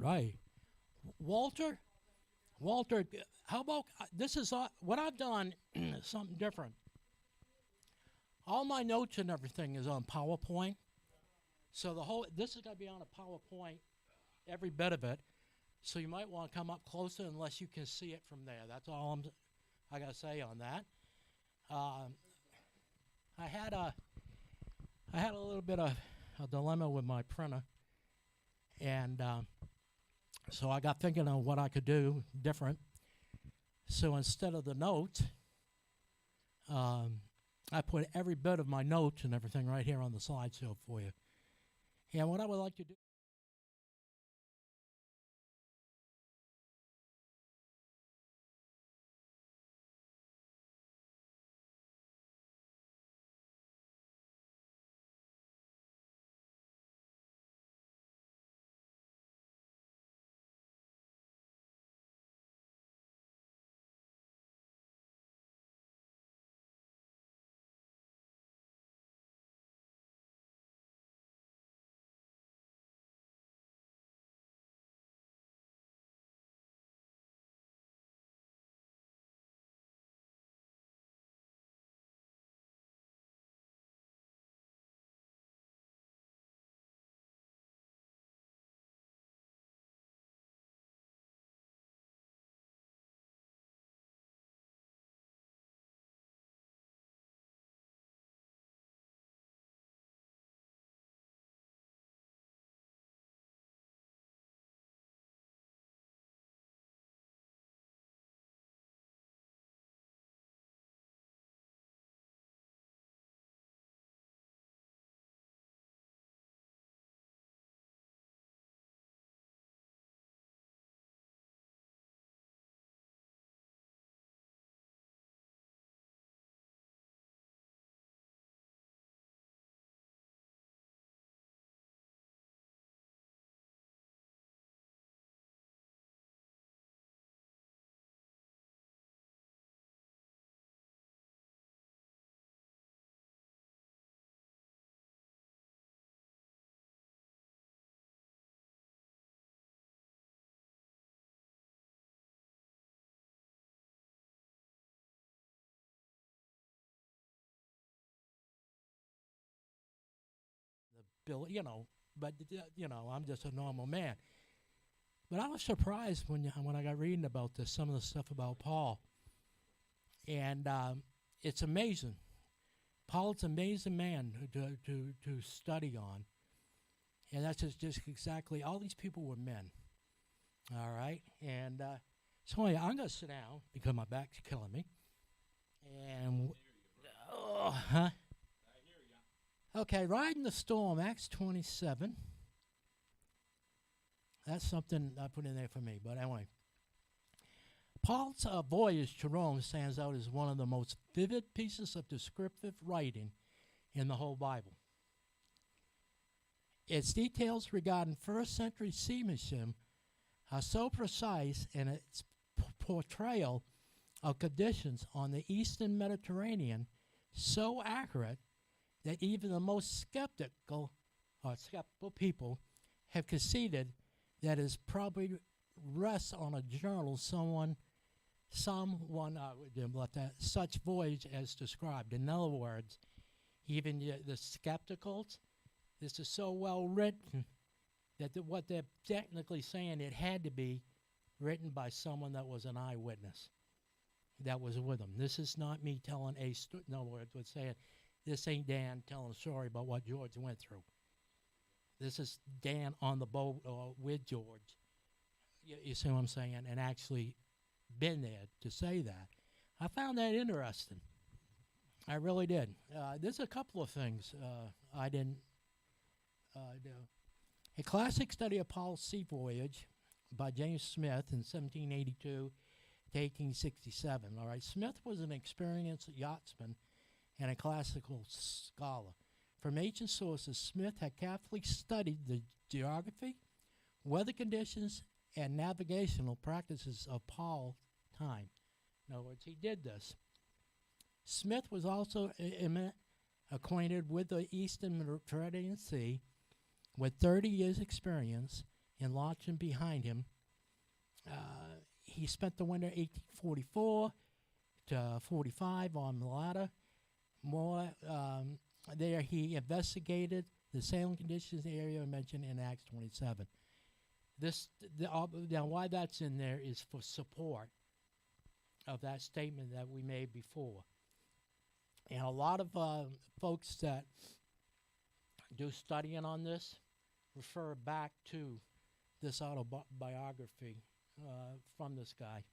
right. Walter, Walter, how about this is what I've done something different. All my notes and everything is on PowerPoint. So the whole this is going to be on a PowerPoint, every bit of it. So you might want to come up closer unless you can see it from there. That's all I got to say on that. Um, I had a I had a little bit of a dilemma with my printer, and so I got thinking of what I could do different. So instead of the notes, um, I put every bit of my notes and everything right here on the slideshow for you. And what I would like to do. The bill, but I'm just a normal man. But I was surprised when I got reading about this, some of the stuff about Paul, and it's amazing. Paul's an amazing man to study on, and that's just exactly all these people were men. All right, and so anyway, I'm gonna sit down because my back's killing me, and oh, huh? Okay, riding the storm, Acts 27. That's something I put in there for me. But anyway, Paul's voyage to Rome stands out as one of the most vivid pieces of descriptive writing in the whole Bible. Its details regarding first century seamanship are so precise in its portrayal of conditions on the eastern Mediterranean, so accurate that even the most skeptical people have conceded that it probably rests on a journal someone let that such voyage as described. In other words, even the skepticals, this is so well written that what they're technically saying, it had to be written by someone that was an eyewitness that was with them. This is not me telling a story. In other words, what's saying, this ain't Dan telling a story about what George went through. This is Dan on the boat with George. You see what I'm saying? And actually been there to say that. I found that interesting. I really did. There's a couple of things I didn't do. A classic study of Paul's sea voyage by James Smith in 1782 to 1867. All right, Smith was an experienced yachtsman and a classical scholar. From ancient sources, Smith had carefully studied the geography, weather conditions, and navigational practices of Paul's time. In other words, he did this. Smith was also acquainted with the eastern Mediterranean Sea with 30 years' experience and launching behind him. He spent the winter 1844 to 45 on Malta. There he investigated the sailing conditions in the area mentioned in Acts 27. Now, why that's in there is for support of that statement that we made before. And a lot of folks that do studying on this refer back to this autobiography from this guy.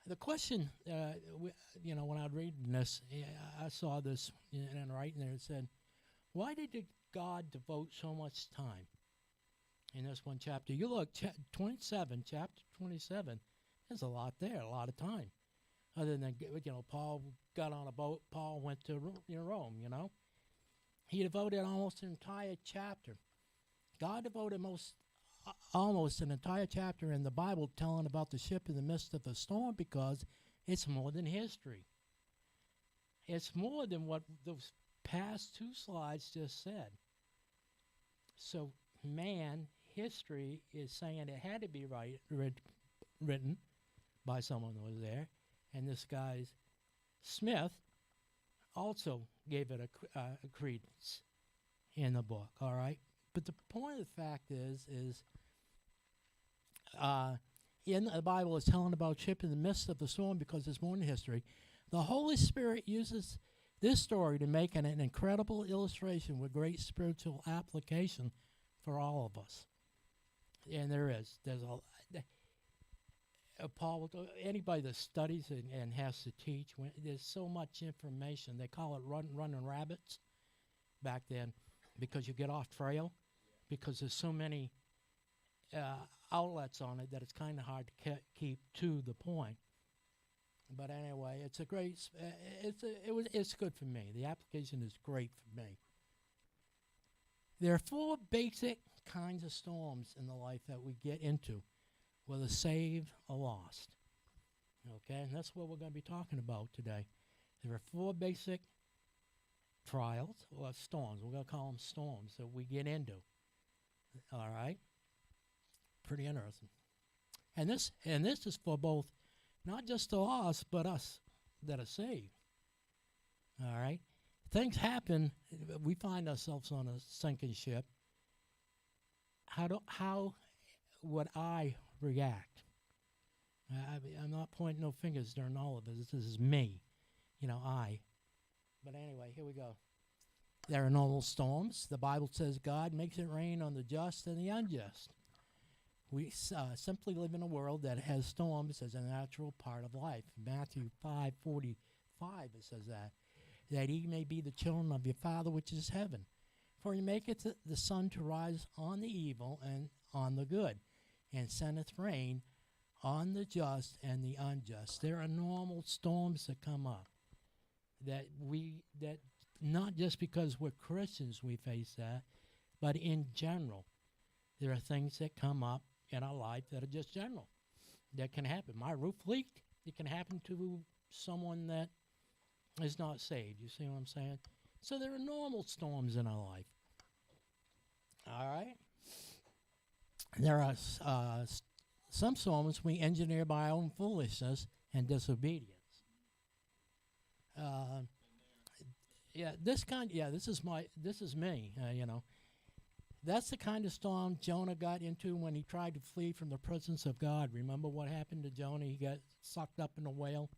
The question, when I was reading this, I saw this and right in there. It said, why did God devote so much time in this one chapter? You look, chapter 27, there's a lot there, a lot of time. Other than, Paul got on a boat, Paul went to Rome, He devoted almost an entire chapter. God devoted almost an entire chapter in the Bible telling about the ship in the midst of a storm because it's more than history. It's more than what those past two slides just said. So, history is saying it had to be written by someone who was there. And this guy, Smith, also gave it a credence in the book, all right? But the point of the fact is in the Bible it's telling about ship in the midst of the storm because it's more than history. The Holy Spirit uses this story to make an incredible illustration with great spiritual application for all of us. And there's Paul, anybody that studies and has to teach, there's so much information. They call it running rabbits back then because you get off trail because there's so many outlets on it that it's kind of hard to keep to the point. But anyway, it's a great. It's good for me. The application is great for me. There are 4 basic kinds of storms in the life that we get into, whether saved or lost. Okay, and that's what we're going to be talking about today. There are 4 basic trials or storms. We're going to call them storms that we get into. All right, pretty interesting. And this is for both, not just the lost, but us that are saved. All right, things happen. We find ourselves on a sinking ship. How would I react? I'm not pointing no fingers during all of this. This is me, I. But anyway, here we go. There are normal storms. The Bible says God makes it rain on the just and the unjust. We simply live in a world that has storms as a natural part of life. Matthew 5:45 it says that ye may be the children of your Father which is heaven. For he maketh the sun to rise on the evil and on the good, and sendeth rain on the just and the unjust. There are normal storms that come up that not just because we're Christians we face that, but in general, there are things that come up in our life that are just general. That can happen. My roof leaked. It can happen to someone that is not saved. You see what I'm saying? So there are normal storms in our life. All right? There are some storms we engineer by our own foolishness and disobedience. This is me, That's the kind of storm Jonah got into when he tried to flee from the presence of God. Remember what happened to Jonah? He got sucked up in a whale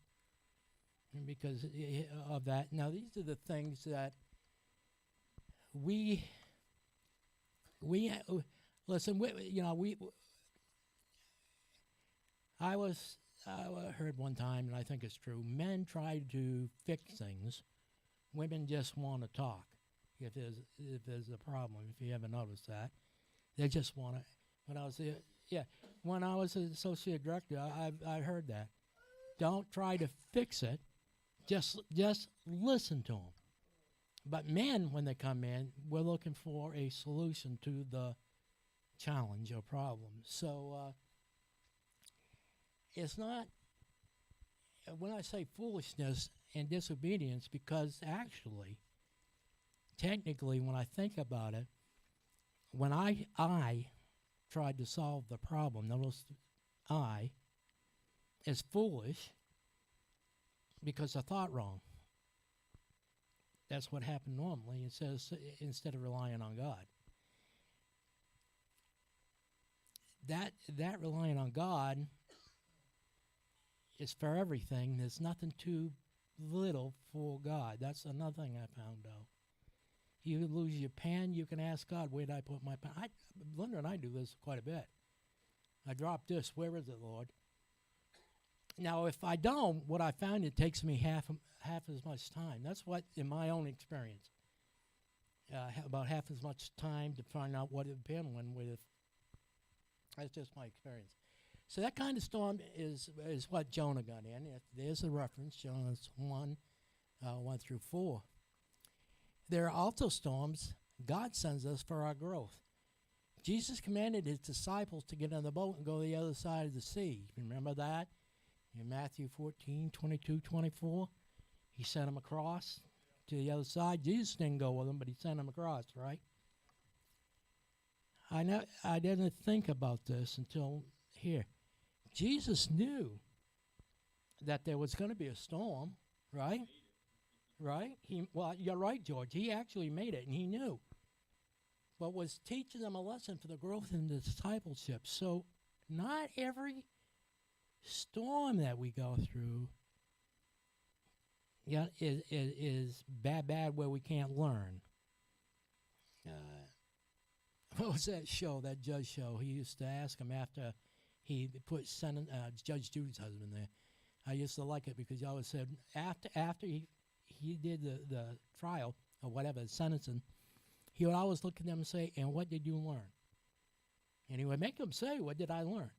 because of that. Now, these are the things that we listen, I heard one time, and I think it's true, men try to fix things. Women just want to talk. If there's a problem, if you haven't noticed that, they just want to. When I was an associate director, I heard that. Don't try to fix it, just listen to them. But men, when they come in, we're looking for a solution to the challenge or problem. So it's not. When I say foolishness and disobedience, because actually, technically, when I think about it, when I tried to solve the problem, notice I is foolish because I thought wrong. That's what happened normally. It says instead of relying on God. That relying on God is for everything. There's nothing too little for God. That's another thing I found out. You lose your pen, you can ask God, where did I put my pen? Linda and I do this quite a bit. I dropped this. Where is it, Lord? Now, if I don't, what I found, it takes me half as much time. That's what, in my own experience, about half as much time to find out what it pen went with. That's just my experience. So that kind of storm is what Jonah got in. There's a reference, Jonah 1, 1 through 4. There are also storms God sends us for our growth. Jesus commanded his disciples to get on the boat and go to the other side of the sea. Remember that? In Matthew 14, 22, 24. He sent them across to the other side. Jesus didn't go with them, but he sent them across, right? I didn't think about this until here. Jesus knew that there was going to be a storm, right? Right? Well, you're right, George. He actually made it, and he knew. But was teaching them a lesson for the growth in the discipleship. So not every storm that we go through is bad where we can't learn. What was that show, that judge show? He used to ask him after he put Judge Judy's husband there. I used to like it because he always said, after he did the trial or whatever, the sentencing, he would always look at them and say, and what did you learn? And he would make them say, what did I learn?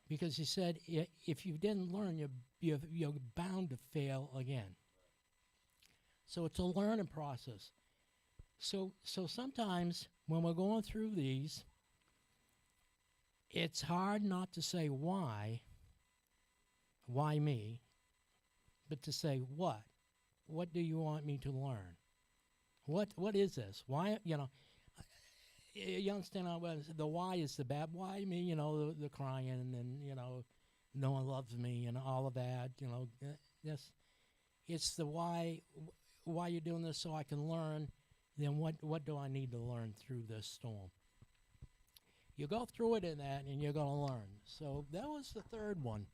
Because he said, if you didn't learn, you're bound to fail again. So it's a learning process. So sometimes when we're going through these, it's hard not to say why me, but to say what. What do you want me to learn? What is this? Why, you understand the why is the bad why? The crying and, no one loves me and all of that, yes. It's the why you're doing this so I can learn. Then what do I need to learn through this storm? You go through it in that and you're going to learn. So that was the third one.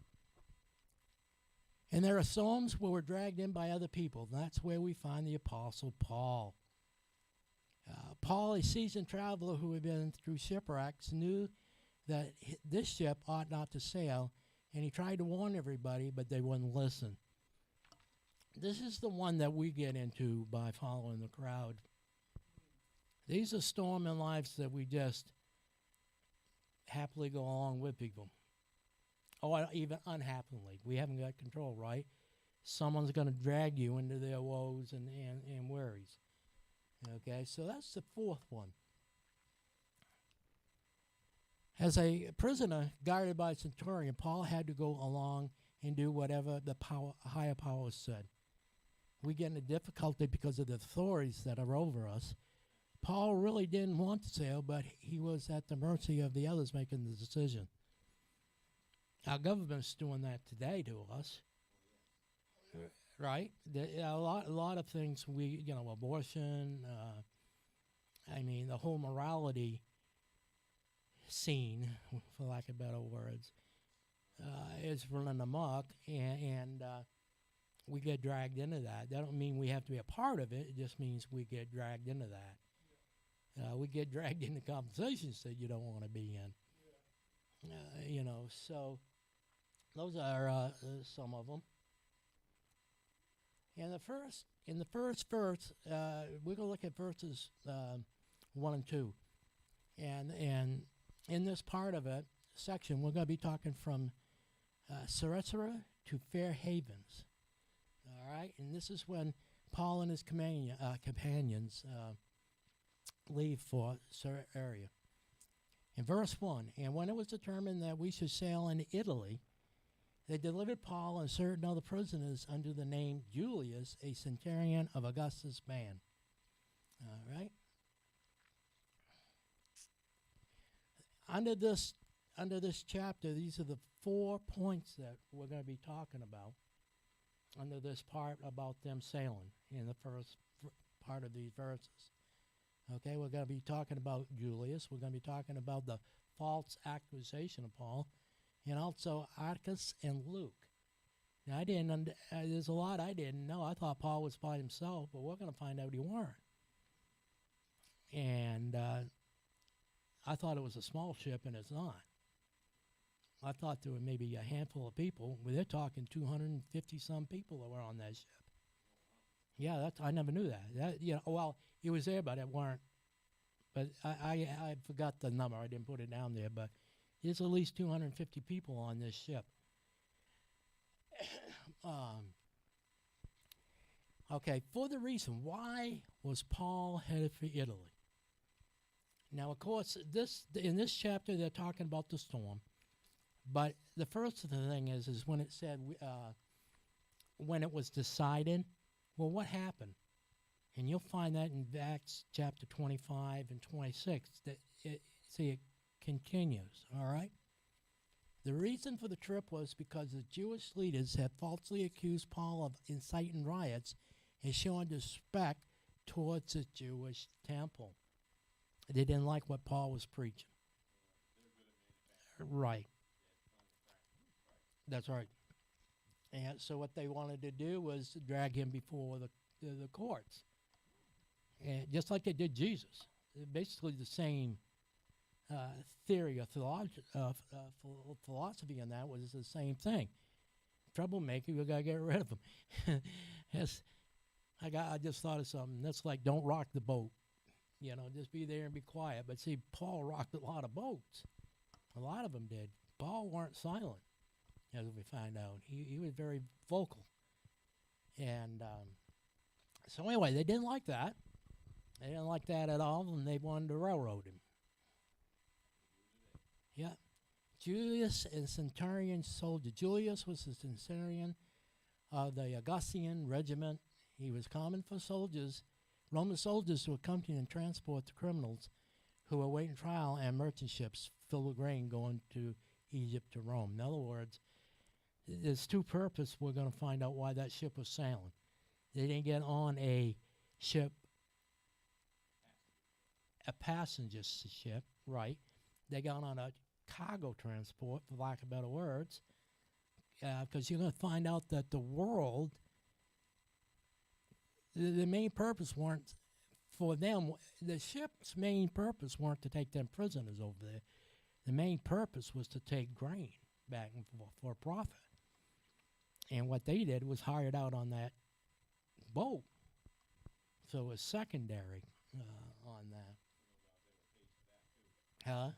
And there are storms where we're dragged in by other people. That's where we find the Apostle Paul. Paul, a seasoned traveler who had been through shipwrecks, knew that this ship ought not to sail, and he tried to warn everybody, but they wouldn't listen. This is the one that we get into by following the crowd. These are storming lives that we just happily go along with people. Or even unhappily. We haven't got control, right? Someone's going to drag you into their woes and worries. Okay, so that's the fourth one. As a prisoner guarded by a centurion, Paul had to go along and do whatever the higher powers said. We get into difficulty because of the authorities that are over us. Paul really didn't want to sail, but he was at the mercy of the others making the decision. Our government's doing that today to us, right? A lot of things abortion. The whole morality scene, for lack of better words, is running amok, and we get dragged into that. That don't mean we have to be a part of it. It just means we get dragged into that. We get dragged into conversations that you don't want to be in. So those are some of them. In the first verse, we're going to look at verses 1 and 2. And in this part of it, section, we're going to be talking from Syracuse to Fair Havens. All right? And this is when Paul and his companions leave for area. In verse 1, and when it was determined that we should sail into Italy, they delivered Paul and certain other prisoners under the name Julius, a centurion of Augustus' band. All right? under this under this chapter, these are the 4 points that we're going to be talking about under this part about them sailing in the first part of these verses. Okay, we're going to be talking about Julius. We're going to be talking about the false accusation of Paul, and also Arcus and Luke. Now, I didn't. There's a lot I didn't know. I thought Paul was by himself, but we're going to find out he weren't. And I thought it was a small ship, and it's not. I thought there were maybe a handful of people. Well, they're talking 250 some people that were on that ship. Yeah, that's I never knew that. Well, it was there, but it weren't. But I forgot the number. I didn't put it down there. But there's at least 250 people on this ship. Okay, for the reason, why was Paul headed for Italy? Now, of course, in this chapter they're talking about the storm, but the first thing is when it said when it was decided. Well, what happened? And you'll find that in Acts chapter 25 and 26. That it continues. All right. The reason for the trip was because the Jewish leaders had falsely accused Paul of inciting riots and showing disrespect towards the Jewish temple. They didn't like what Paul was preaching. Right. That's right. And so what they wanted to do was drag him before the courts. And just like they did Jesus. Basically the same theory of philosophy in that was the same thing. Troublemaker, we got to get rid of him. Yes, I just thought of something. That's like don't rock the boat. Just be there and be quiet. But see, Paul rocked a lot of boats. A lot of them did. Paul weren't silent, as we find out. He was very vocal. And so anyway, they didn't like that. They didn't like that at all, and they wanted to railroad him. Yeah. Julius, a centurion soldier. Julius was a centurion of the Augustan regiment. He was common for soldiers, Roman soldiers to accompany and transport the criminals who were awaiting trial and merchant ships filled with grain going to Egypt to Rome. In other words, there's two purposes. We're going to find out why that ship was sailing. They didn't get on a ship, a passenger ship, right? They got on a cargo transport, for lack of better words, because you're going to find out that the world, the main purpose weren't for them. The ship's main purpose weren't to take them prisoners over there. The main purpose was to take grain back and forth for profit. And what they did was hired out on that boat. So it was secondary on that. Huh?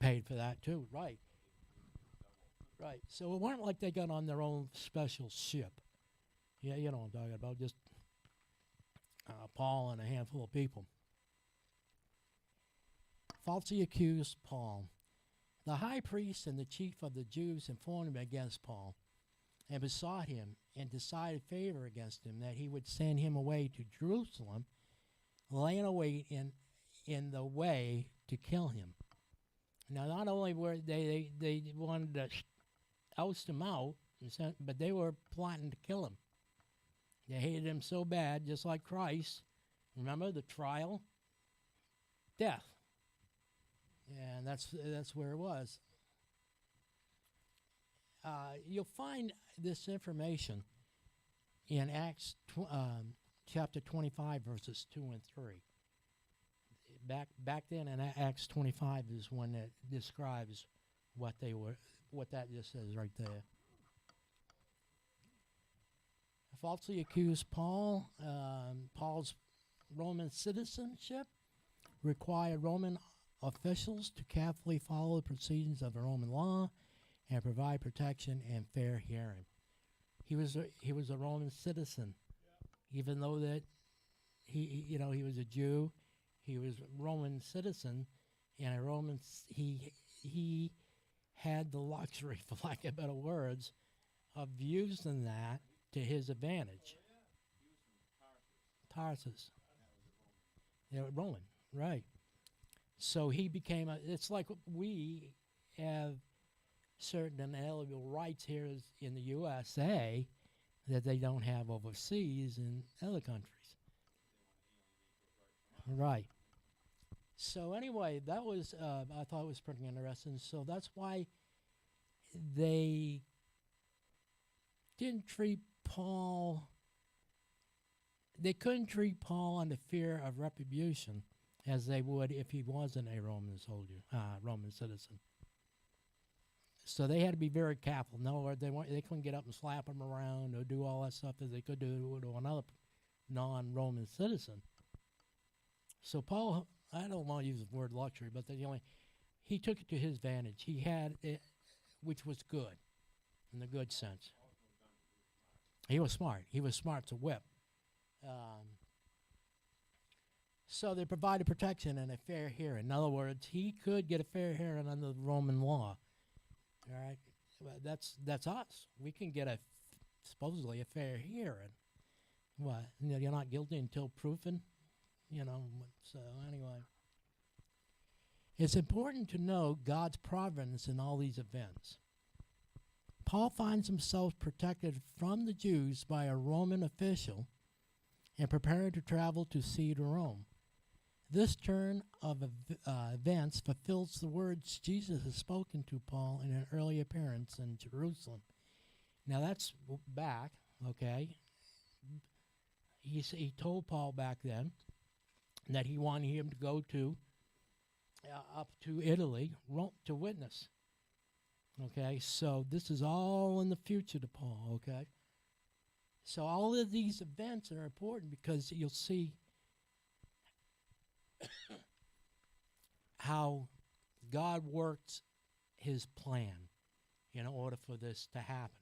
Paid for that too, right. Right. So it weren't like they got on their own special ship. Yeah, you know what I'm talking about. Just Paul and a handful of people. Falsely accused Paul. The high priest and the chief of the Jews informed him against Paul and besought him and decided favor against him that he would send him away to Jerusalem, laying a wait in the way to kill him. Now, not only were they wanted to oust him out, but they were plotting to kill him. They hated him so bad, just like Christ. Remember the trial? Death. And that's where it was. You'll find this information in Acts chapter 25, verses 2 and 3. Back then in Acts 25 is when it describes what that just says right there. Falsely accused Paul. Paul's Roman citizenship required Roman officials to carefully follow the proceedings of the Roman law and provide protection and fair hearing. He was a Roman citizen, even though that he was a Jew. He was a Roman citizen, and he had the luxury, for lack of better words, of using that to his advantage. Tarsus. Yeah, Roman, right. So he became it's like we have certain inalienable rights here in the USA that they don't have overseas in other countries. Right. So anyway, that was I thought it was pretty interesting. So that's why they didn't treat Paul. They couldn't treat Paul under fear of retribution as they would if he wasn't a Roman soldier, Roman citizen. So they had to be very careful. In other words, they couldn't get up and slap him around or do all that stuff that they could do to another non-Roman citizen. So Paul, I don't want to use the word luxury, but he took it to his advantage. He had it, which was good, in the good sense. He was smart. He was smart to whip. So they provided protection and a fair hearing. In other words, he could get a fair hearing under the Roman law. All right, well, that's us. We can get supposedly a fair hearing. What? You're not guilty until proven. So anyway, it's important to know God's providence in all these events. Paul finds himself protected from the Jews by a Roman official and prepared to travel to see to Rome. This turn of events fulfills the words Jesus has spoken to Paul in an early appearance in Jerusalem. Now that's back, okay? He told Paul back then that he wanted him to go to up to Italy to witness. Okay, so this is all in the future to Paul, okay? So all of these events are important because you'll see how God works his plan in order for this to happen.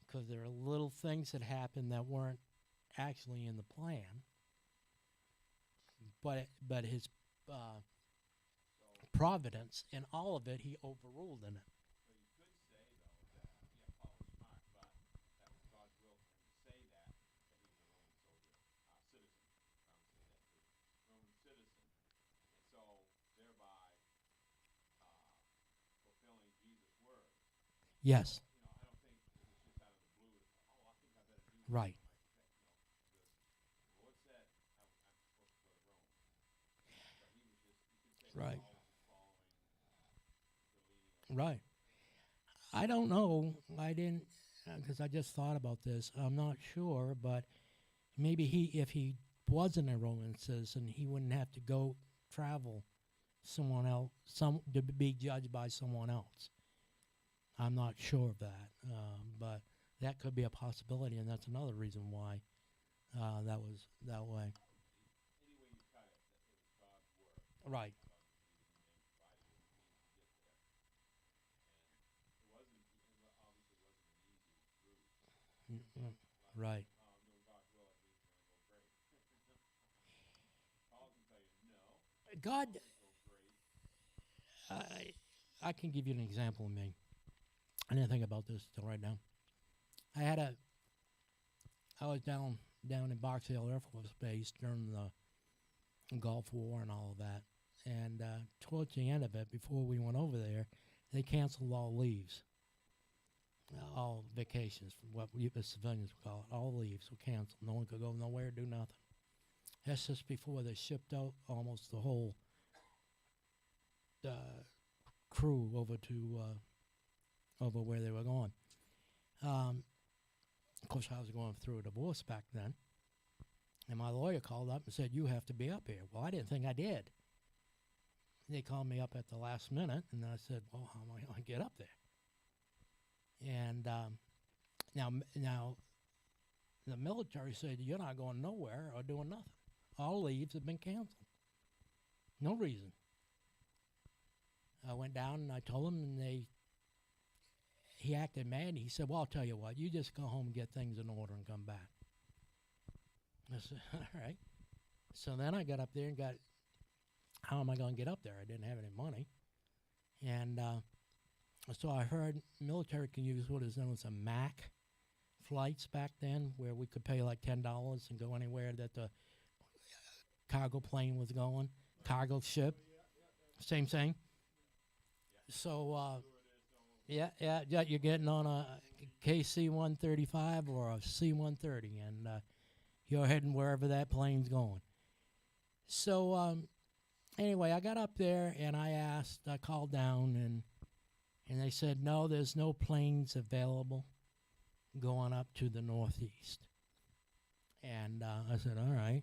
Because there are little things that happen that weren't actually in the plan, but his providence in all of it, he overruled in it. Yes. Right. Right. Right. I don't know. I didn't, because I just thought about this. I'm not sure, but maybe if he wasn't a Roman citizen, he wouldn't have to go travel someone else, to be judged by someone else. I'm not sure of that, but that could be a possibility, and that's another reason why that was that way. Right. Mm. Right. God, I, I can give you an example of me. I didn't think about this till right now. I had I was down in Box Hill Air Force Base during the Gulf War and all of that. And towards the end of it, before we went over there, they canceled all leaves, all vacations, what the civilians would call it. All leaves were canceled. No one could go nowhere, do nothing. That's just before they shipped out almost the whole uh, crew over where they were going. Of course, I was going through a divorce back then, and my lawyer called up and said, "You have to be up here." Well, I didn't think I did. They called me up at the last minute, and I said, "Well, how am I going to get up there?" And now, the military said, "You're not going nowhere or doing nothing. All leaves have been canceled. No reason." I went down and I told him, and he acted mad. He said, "Well, I'll tell you what. You just go home and get things in order and come back." I said, "All right." So then I got up there and how am I going to get up there? I didn't have any money. And so I heard military can use what is known as a MAC flights back then, where we could pay like $10 and go anywhere that the cargo plane was going, cargo ship. Same thing. So, yeah, you're getting on a KC 135 or a C 130, and you're heading wherever that plane's going. So, anyway, I got up there and I called down, and they said, no, there's no planes available going up to the northeast. And I said, all right.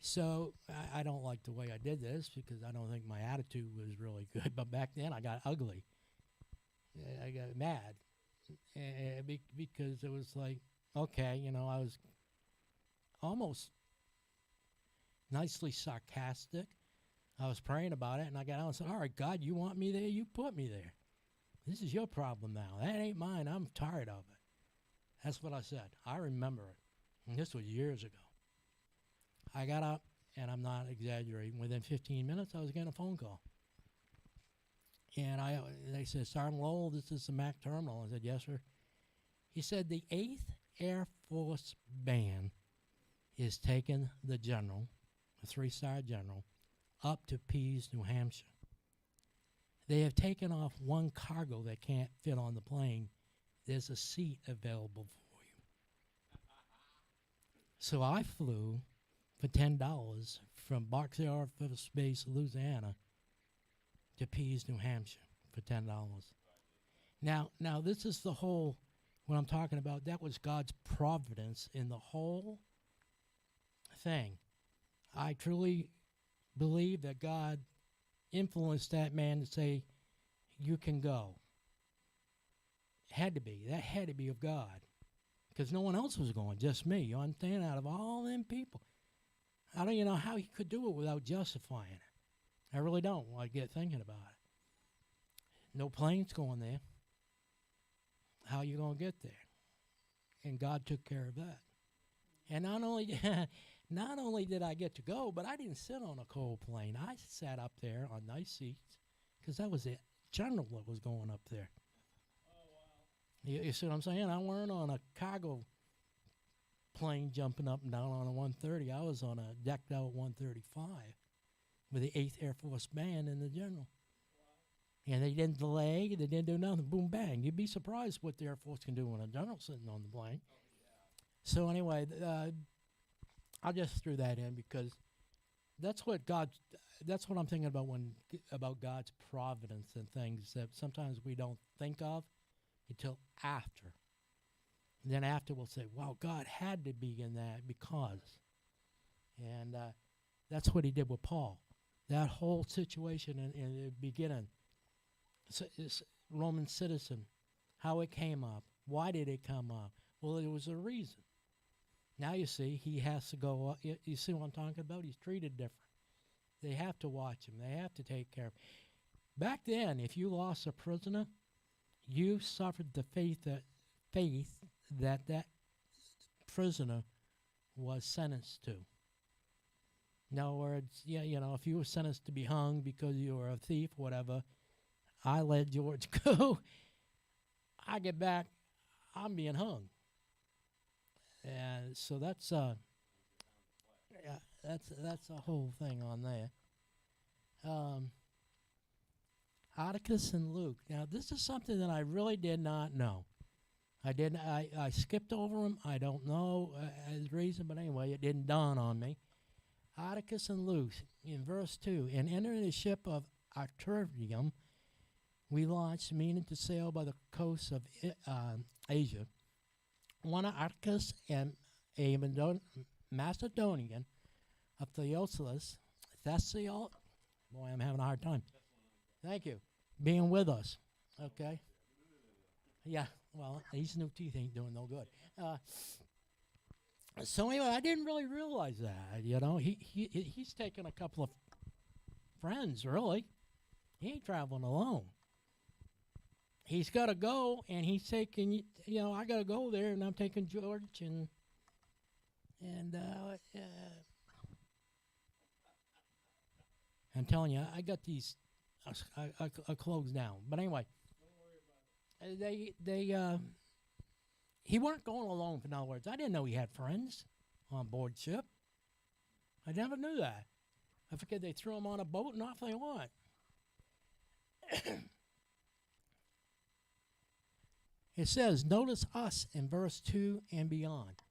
So I don't like the way I did this because I don't think my attitude was really good. But back then I got ugly. I got mad because it was like, okay, I was almost nicely sarcastic. I was praying about it, and I got out and said, all right, God, you want me there? You put me there. This is your problem now. That ain't mine. I'm tired of it. That's what I said. I remember it. And this was years ago. I got up, and I'm not exaggerating. Within 15 minutes, I was getting a phone call. And they said, Sergeant Lowell, this is the MAC terminal. I said, yes, sir. He said, the 8th Air Force Band is taking the general, a 3-star general, up to Pease, New Hampshire. They have taken off one cargo that can't fit on the plane. There's a seat available for you. So I flew for $10 from Box Air Force Base, Louisiana, to Pease, New Hampshire for $10. Now, this is the whole, what I'm talking about, that was God's providence in the whole thing. I truly believe that God influenced that man to say, you can go. Had to be. That had to be of God. Because no one else was going, just me. You understand? Out of all them people. I don't even know how he could do it without justifying it. I really don't. I get thinking about it. No planes going there. How you going to get there? And God took care of that. And not only did I get to go, but I didn't sit on a cold plane. I sat up there on nice seats because that was it. General that was going up there. You see what I'm saying? I weren't on a cargo plane jumping up and down on a 130. I was on a decked out 135 with the 8th Air Force Band and the general. Wow. And they didn't delay. They didn't do nothing. Boom, bang. You'd be surprised what the Air Force can do when a general's sitting on the plane. Oh, yeah. So anyway, I just threw that in because that's what I'm thinking about about God's providence and things that sometimes we don't think of until after. And then after we'll say, wow, God had to be in that because. And that's what he did with Paul. That whole situation in the beginning, this Roman citizen, how it came up. Why did it come up? Well, there was a reason. Now you see, he has to go, you see what I'm talking about? He's treated different. They have to watch him. They have to take care of him. Back then, if you lost a prisoner, you suffered the faith that prisoner was sentenced to. In other words, if you were sentenced to be hung because you were a thief or whatever, I let George go. I get back, I'm being hung. And so that's a whole thing on there. Atticus and Luke. Now, this is something that I really did not know. I skipped over them. I don't know the reason, but anyway, it didn't dawn on me. Atticus and Luke, in verse 2, and entering the ship of Arterium, we launched, meaning to sail by the coast of Asia. One Atticus and a Macedonian of Theophilus, boy, I'm having a hard time. Thank you. Being with us. Okay. Yeah, well, these new teeth ain't doing no good. So anyway, I didn't really realize that, He's taking a couple of friends, really. He ain't traveling alone. He's got to go, and he's taking, I got to go there, and I'm taking George, and I'm telling you, I got these I closed down. But anyway, he weren't going alone, in other words. I didn't know he had friends on board ship. I never knew that. I forget, they threw them on a boat and off they went. It says, notice us in verse 2 and beyond.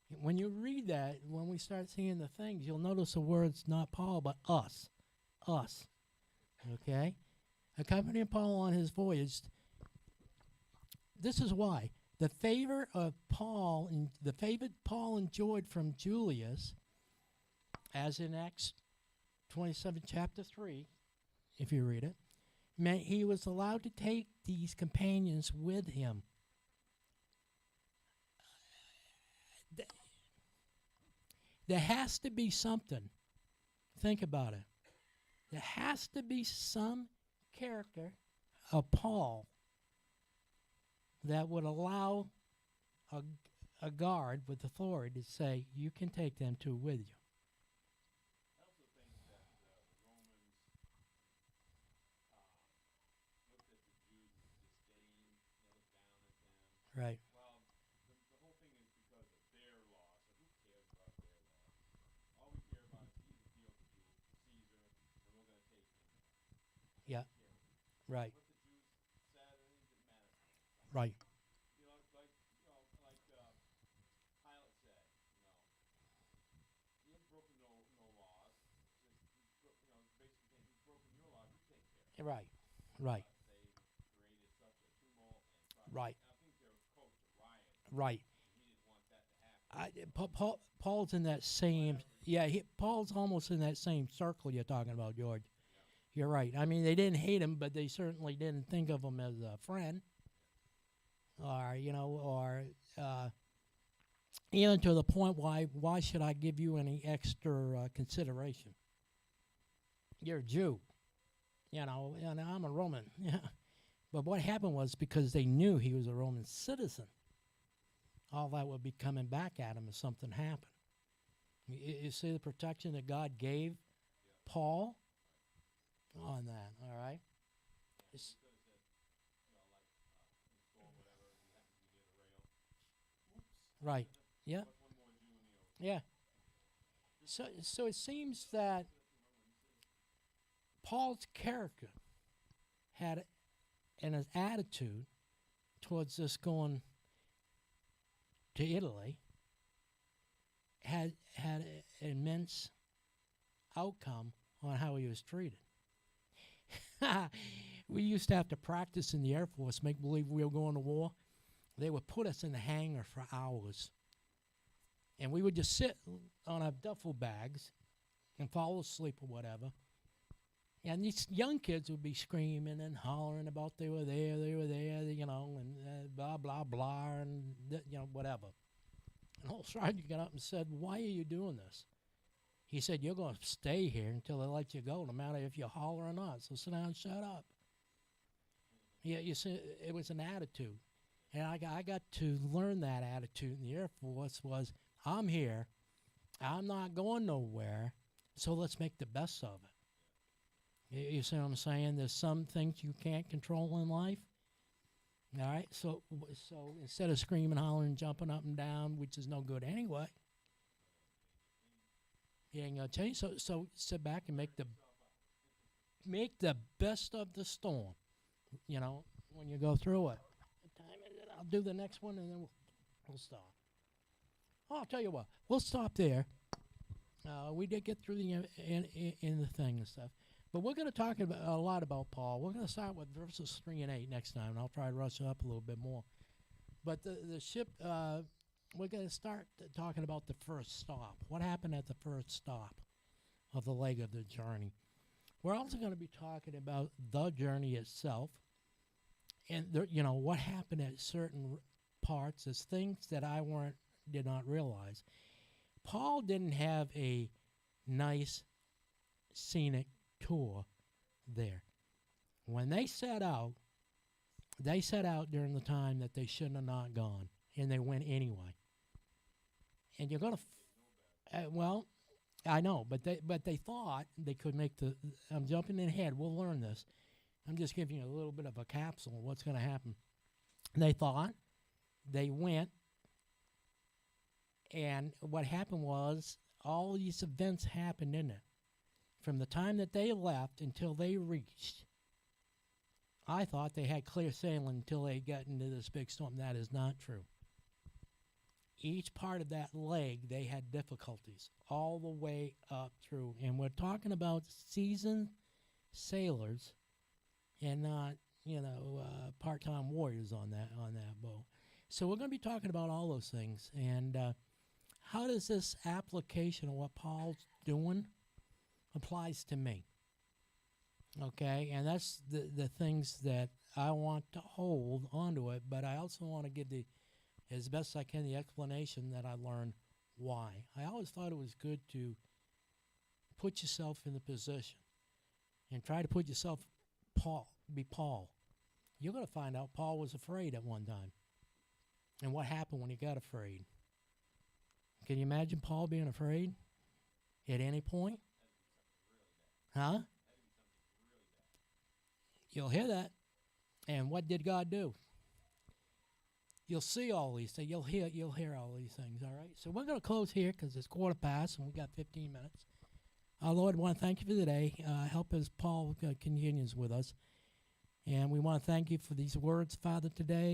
When you read that, when we start seeing the things, you'll notice the words not Paul, but us. Us. Okay? Accompanying Paul on his voyage. This is why. The favor of Paul, the favor Paul enjoyed from Julius, as in Acts 27, chapter 3, if you read it, meant he was allowed to take these companions with him. There has to be something. Think about it. There has to be some character of Paul that would allow a guard with authority to say, you can take them too with you. I also think that the Romans looked at the Jews with disdain. They looked down at them. Right. Well, the whole thing is because of their laws. So who cares about their laws? All we care about is he's appealed to Caesar, and we're going to take him. Yeah. Right. What the Jews said, it didn't matter to them. Right. Like Pilate said, he hadn't broken no laws. Just basically saying he's broken your laws. You take care of it. Right. Right. They created such a tumult and such. Right. And I think there was close to riot. Right. He didn't want that to happen. Paul's in that same, Paul's almost in that same circle you're talking about, George. You're right. I mean, they didn't hate him, but they certainly didn't think of him as a friend, or even to the point, why should I give you any extra consideration? You're a Jew, and I'm a Roman. Yeah, but what happened was because they knew he was a Roman citizen, all that would be coming back at him if something happened. You see the protection that God gave Paul on that, all right? It's right, yeah. Yeah. So it seems that Paul's character had an attitude towards this going to Italy had an immense outcome on how he was treated. We used to have to practice in the Air Force, make believe we were going to war. They would put us in the hangar for hours. And we would just sit on our duffel bags and fall asleep or whatever. And these young kids would be screaming and hollering about they were there, and blah, blah, blah, and, whatever. And old sergeant got up and said, why are you doing this? He said, you're going to stay here until they let you go, no matter if you holler or not. So sit down and shut up. Yeah, you see, it was an attitude. And I got to learn that attitude in the Air Force was, I'm here, I'm not going nowhere, so let's make the best of it. You see what I'm saying? There's some things you can't control in life. All right? So instead of screaming, hollering, jumping up and down, which is no good anyway, you ain't going to change. So sit back and make the best of the storm, when you go through it. What time is it? I'll do the next one, and then we'll stop. Oh, I'll tell you what. We'll stop there. We did get through the in the thing and stuff. But we're going to talk a lot about Paul. We're going to start with verses 3 and 8 next time, and I'll try to rush it up a little bit more. But the ship, we're going to start talking about the first stop. What happened at the first stop of the leg of the journey? We're also going to be talking about the journey itself, and what happened at certain parts is things that I did not realize. Paul didn't have a nice scenic tour there. When they set out during the time that they shouldn't have not gone, and they went anyway. And you're going to, well, I know, but they thought they could make I'm jumping in ahead, we'll learn this. I'm just giving you a little bit of a capsule of what's going to happen. They thought, they went, and what happened was all these events happened in it. from the time that they left until they reached, I thought they had clear sailing until they got into this big storm. That is not true. Each part of that leg, they had difficulties all the way up through. And we're talking about seasoned sailors and not, part-time warriors on that boat. So we're going to be talking about all those things. And how does this application of what Paul's doing applies to me? Okay, and that's the things that I want to hold onto it, but I also want to give as best I can, the explanation that I learned why. I always thought it was good to put yourself in the position and try to put yourself, be Paul. You're going to find out Paul was afraid at one time. And what happened when he got afraid? Can you imagine Paul being afraid at any point? Huh? You'll hear that. And what did God do? You'll see all these things. You'll hear all these things, all right? So we're going to close here because it's 15:15 and we got 15 minutes. Our Lord, I want to thank you for today. Help as Paul continues with us. And we want to thank you for these words, Father, today.